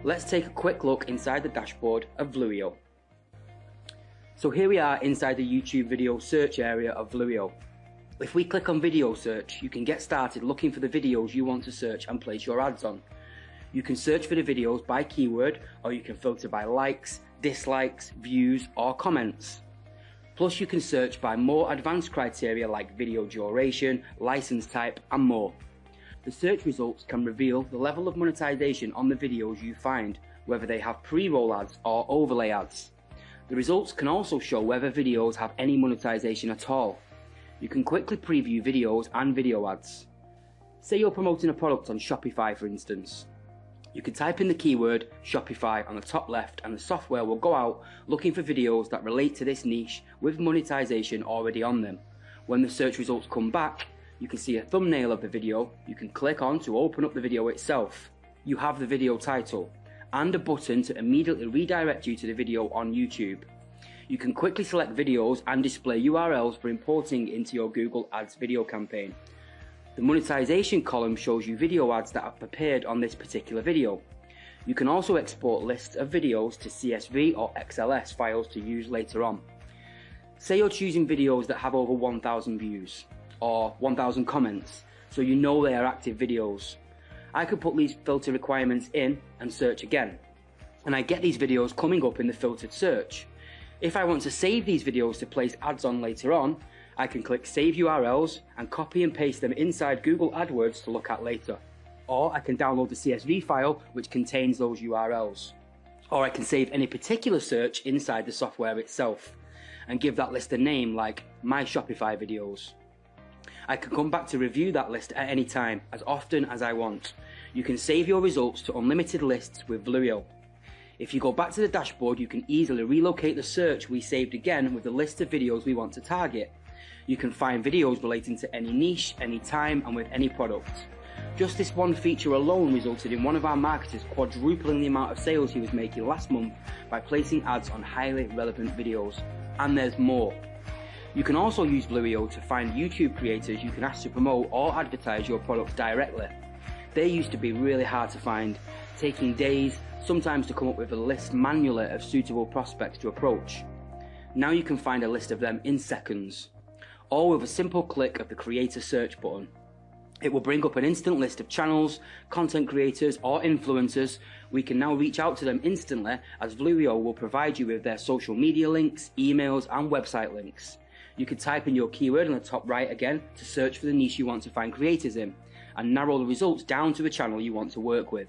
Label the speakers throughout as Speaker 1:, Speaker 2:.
Speaker 1: Let's take a quick look inside the dashboard of Vlueo. So here we are inside the YouTube video search area of Vlueo. If we click on video search, you can get started looking for the videos you want to search and place your ads on. You can search for the videos by keyword, or you can filter by likes, dislikes, views or comments. Plus you can search by more advanced criteria like video duration, license type and more. The search results can reveal the level of monetization on the videos you find, whether they have pre-roll ads or overlay ads. The results can also show whether videos have any monetization at all. You can quickly preview videos and video ads. Say you're promoting a product on Shopify for instance. You can type in the keyword Shopify on the top left and the software will go out looking for videos that relate to this niche with monetization already on them. When the search results come back, you can see a thumbnail of the video you can click on to open up the video itself. You have the video title and a button to immediately redirect you to the video on YouTube. You can quickly select videos and display URLs for importing into your Google Ads video campaign. The monetization column shows you video ads that are prepared on this particular video. You can also export lists of videos to CSV or XLS files to use later on. Say you're choosing videos that have over 1,000 views or 1,000 comments, so you know they are active videos. I could put these filter requirements in and search again, and I get these videos coming up in the filtered search. If I want to save these videos to place ads on later on, I can click Save URLs and copy and paste them inside Google AdWords to look at later. Or I can download the CSV file which contains those URLs. Or I can save any particular search inside the software itself and give that list a name like My Shopify Videos. I can come back to review that list at any time, as often as I want. You can save your results to unlimited lists with Vlueo. If you go back to the dashboard, you can easily relocate the search we saved again with the list of videos we want to target. You can find videos relating to any niche, any time and with any product. Just this one feature alone resulted in one of our marketers quadrupling the amount of sales he was making last month by placing ads on highly relevant videos. And there's more. You can also use Vlueo to find YouTube creators you can ask to promote or advertise your products directly. They used to be really hard to find, taking days, sometimes to come up with a list manually of suitable prospects to approach. Now you can find a list of them in seconds, all with a simple click of the Creator Search button. It will bring up an instant list of channels, content creators or influencers. We can now reach out to them instantly, as Vlueo will provide you with their social media links, emails and website links. You can type in your keyword in the top right again to search for the niche you want to find creators in and narrow the results down to the channel you want to work with.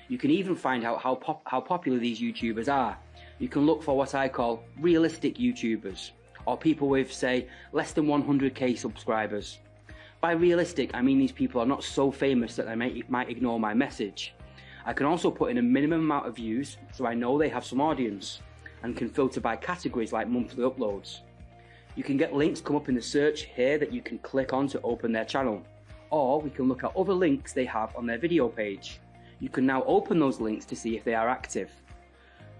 Speaker 1: You can even find out how popular these YouTubers are. You can look for what I call realistic YouTubers, or people with, say, less than 100k subscribers. By realistic, I mean these people are not so famous that they might ignore my message. I can also put in a minimum amount of views so I know they have some audience, and can filter by categories like monthly uploads. You can get links come up in the search here that you can click on to open their channel, or we can look at other links they have on their video page. You can now open those links to see if they are active.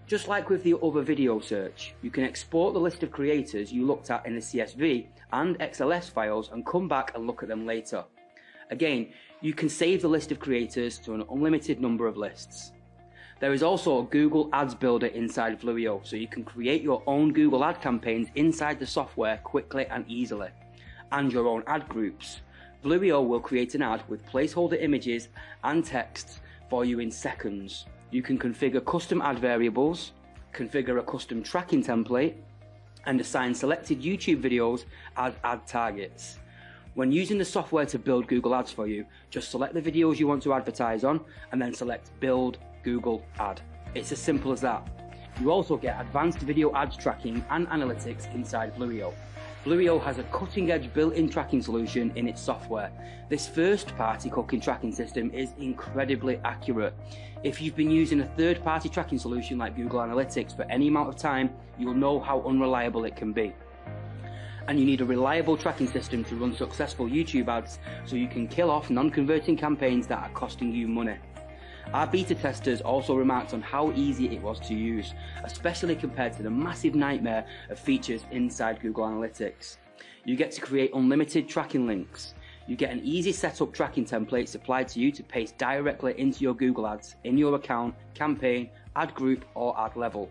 Speaker 1: Just like with the other video search, you can export the list of creators you looked at in the CSV and XLS files and come back and look at them later. Again, you can save the list of creators to an unlimited number of lists. There is also a Google Ads Builder inside Vlueo, so you can create your own Google ad campaigns inside the software quickly and easily, and your own ad groups. Vlueo will create an ad with placeholder images and texts for you in seconds. You can configure custom ad variables, configure a custom tracking template, and assign selected YouTube videos as ad targets. When using the software to build Google Ads for you, just select the videos you want to advertise on and then select Build Google Ad. It's as simple as that. You also get advanced video ads tracking and analytics inside Vlueo. Vlueo has a cutting-edge built-in tracking solution in its software. This first-party cooking tracking system is incredibly accurate. If you've been using a third-party tracking solution like Google Analytics for any amount of time, you'll know how unreliable it can be. And you need a reliable tracking system to run successful YouTube ads so you can kill off non-converting campaigns that are costing you money. Our beta testers also remarked on how easy it was to use, especially compared to the massive nightmare of features inside Google Analytics. You get to create unlimited tracking links. You get an easy setup tracking template supplied to you to paste directly into your Google Ads in your account, campaign, ad group or ad level.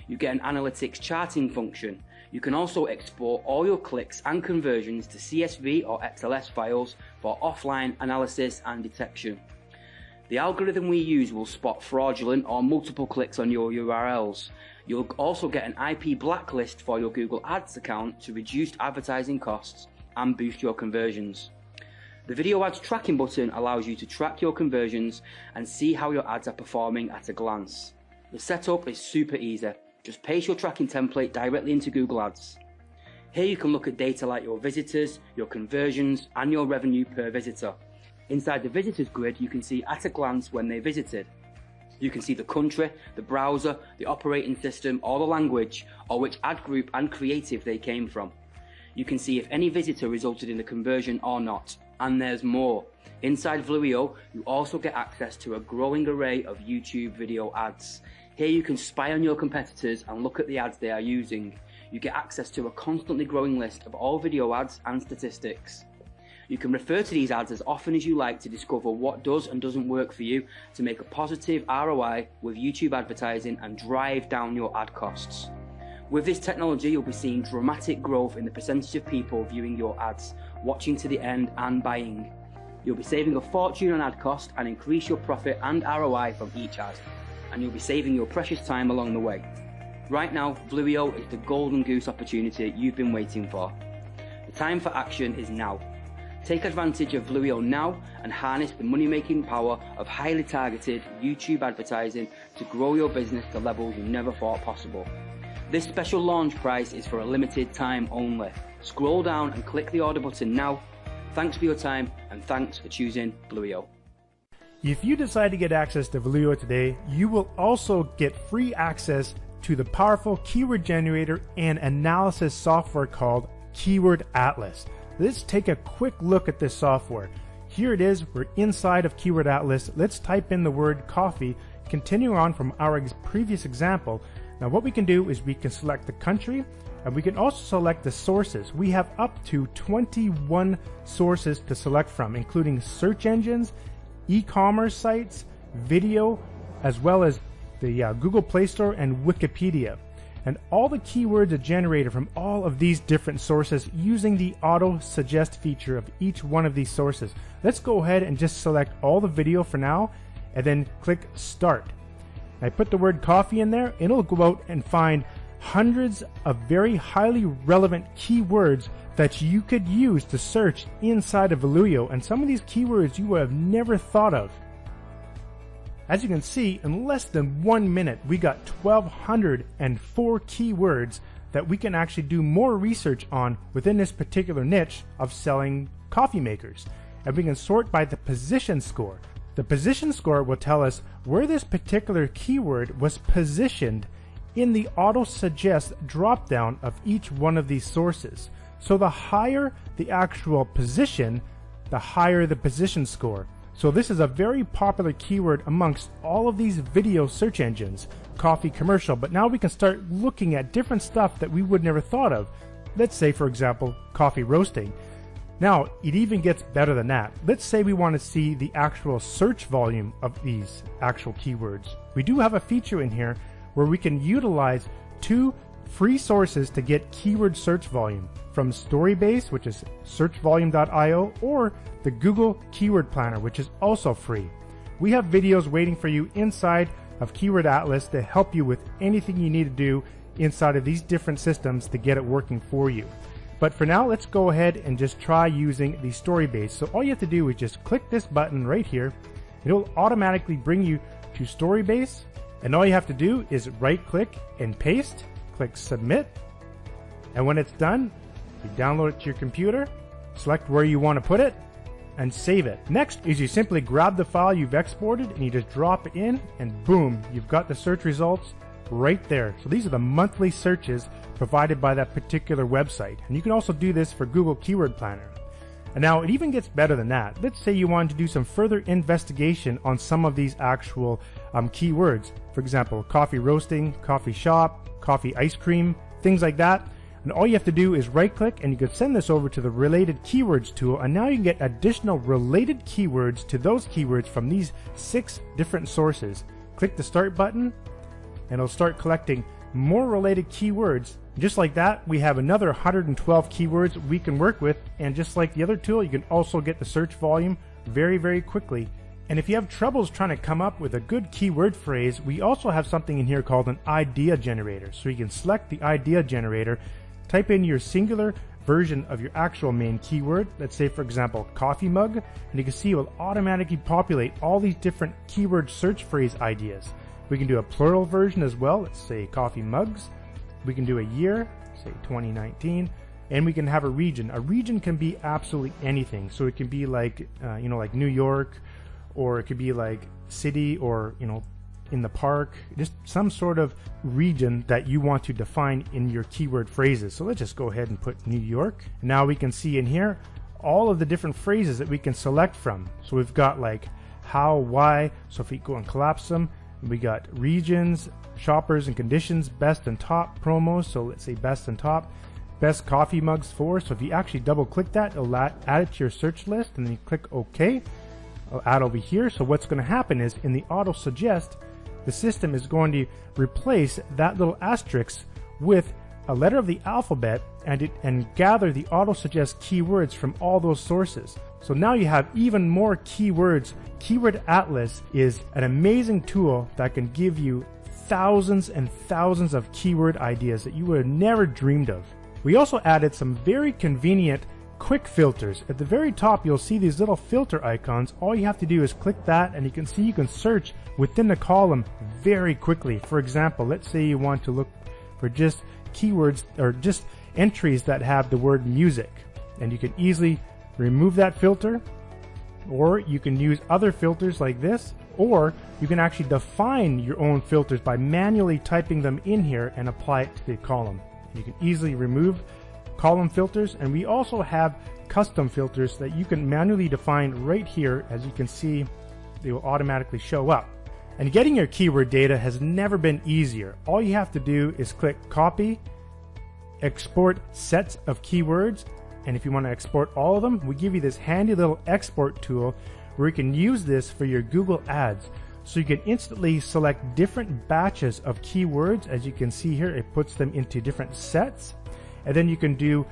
Speaker 1: You get an analytics charting function. You can also export all your clicks and conversions to CSV or XLS files for offline analysis and detection. The algorithm we use will spot fraudulent or multiple clicks on your URLs. You'll also get an IP blacklist for your Google Ads account to reduce advertising costs and boost your conversions. The video ads tracking button allows you to track your conversions and see how your ads are performing at a glance. The setup is super easy. Just paste your tracking template directly into Google Ads. Here you can look at data like your visitors, your conversions and your revenue per visitor. Inside the visitors grid you can see at a glance when they visited. You can see the country, the browser, the operating system or the language, or which ad group and creative they came from. You can see if any visitor resulted in a conversion or not. And there's more. Inside Vlueo, you also get access to a growing array of YouTube video ads. Here you can spy on your competitors and look at the ads they are using. You get access to a constantly growing list of all video ads and statistics. You can refer to these ads as often as you like to discover what does and doesn't work for you to make a positive ROI with YouTube advertising and drive down your ad costs. With this technology, you'll be seeing dramatic growth in the percentage of people viewing your ads, watching to the end and buying. You'll be saving a fortune on ad cost and increase your profit and ROI from each ad. And you'll be saving your precious time along the way. Right now, Vlueo is the golden goose opportunity you've been waiting for. The time for action is now. Take advantage of Vlueo now and harness the money-making power of highly targeted YouTube advertising to grow your business to levels you never thought possible. This special launch price is for a limited time only. Scroll down and click the order button now. Thanks for your time and thanks for choosing Vlueo.
Speaker 2: If you decide to get access to Vlueo today, you will also get free access to the powerful keyword generator and analysis software called Keyword Atlas. Let's take a quick look at this software. Here it is, we're inside of Keyword Atlas. Let's type in the word coffee, continue on from our previous example. Now what we can do is we can select the country and we can also select the sources. We have up to 21 sources to select from, including search engines, e-commerce sites, video, as well as the Google Play Store and Wikipedia. And all the keywords are generated from all of these different sources using the auto suggest feature of each one of these sources. Let's go ahead and just select all the video for now and then click start. I put the word coffee in there and it'll go out and find hundreds of very highly relevant keywords that you could use to search inside of Vlueo, and some of these keywords you would have never thought of. As you can see, in less than 1 minute we got 1,204 keywords that we can actually do more research on within this particular niche of selling coffee makers. And we can sort by the position score. The position score will tell us where this particular keyword was positioned in the auto suggest drop down of each one of these sources. So the higher the actual position, the higher the position score. So this is a very popular keyword amongst all of these video search engines, coffee commercial, but now we can start looking at different stuff that we would never thought of. Let's say, for example, coffee roasting. Now, it even gets better than that. Let's say we want to see the actual search volume of these actual keywords. We do have a feature in here where we can utilize 2 free sources to get keyword search volume from Storybase, which is searchvolume.io, or the Google Keyword Planner, which is also free. We have videos waiting for you inside of Keyword Atlas to help you with anything you need to do inside of these different systems to get it working for you. But for now, let's go ahead and just try using the Storybase. So all you have to do is just click this button right here. It'll automatically bring you to Storybase, and all you have to do is right click and paste, click submit, and when it's done, you download it to your computer, select where you want to put it, and save it. Next is you simply grab the file you've exported and you just drop it in, and boom, you've got the search results right there. So these are the monthly searches provided by that particular website. And you can also do this for Google Keyword Planner. And now it even gets better than that. Let's say you wanted to do some further investigation on some of these actual keywords. For example, coffee roasting, coffee shop, coffee ice cream, things like that. And all you have to do is right click and you can send this over to the related keywords tool, and now you can get additional related keywords to those keywords from these 6 different sources. Click the start button and it'll start collecting more related keywords. Just like that, we have another 112 keywords we can work with, and just like the other tool, you can also get the search volume very, very quickly. And if you have troubles trying to come up with a good keyword phrase, we also have something in here called an idea generator. So you can select the idea generator, type in your singular version of your actual main keyword. Let's say, for example, coffee mug, and you can see it will automatically populate all these different keyword search phrase ideas. We can do a plural version as well. Let's say coffee mugs. We can do a year, say 2019, and we can have a region. A region can be absolutely anything. So it can be like, like New York, or it could be like city, or, in the park, just some sort of region that you want to define in your keyword phrases. So let's just go ahead and put New York. Now we can see in here all of the different phrases that we can select from. So we've got like how, why. So if we go and collapse them, we got regions, shoppers and conditions, best and top promos. So let's say best and top, best coffee mugs for. So if you actually double click that, it'll add it to your search list, and then you click OK. I'll add over here. So what's going to happen is in the auto suggest, the system is going to replace that little asterisk with a letter of the alphabet and gather the auto suggest keywords from all those sources. So now you have even more keywords. Keyword Atlas is an amazing tool that can give you thousands and thousands of keyword ideas that you would have never dreamed of. We also added some very convenient quick filters. At the very top, you'll see these little filter icons. All you have to do is click that, and you can see you can search within the column very quickly. For example, let's say you want to look for just keywords or just entries that have the word music, and you can easily remove that filter, or you can use other filters like this, or you can actually define your own filters by manually typing them in here and apply it to the column. You can easily remove column filters, and we also have custom filters that you can manually define right here. As you can see, they will automatically show up. And getting your keyword data has never been easier. All you have to do is click copy, export sets of keywords, and if you want to export all of them, we give you this handy little export tool where you can use this for your Google Ads. So you can instantly select different batches of keywords. As you can see here, it puts them into different sets. And then you can do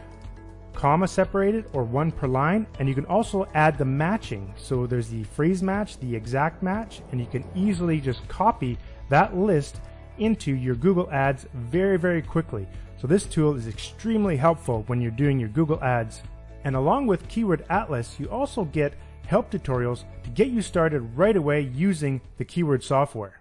Speaker 2: comma separated or one per line, and you can also add the matching. So there's the phrase match, the exact match, and you can easily just copy that list into your Google Ads very, very quickly. So this tool is extremely helpful when you're doing your Google Ads. And along with Keyword Atlas, you also get help tutorials to get you started right away using the keyword software.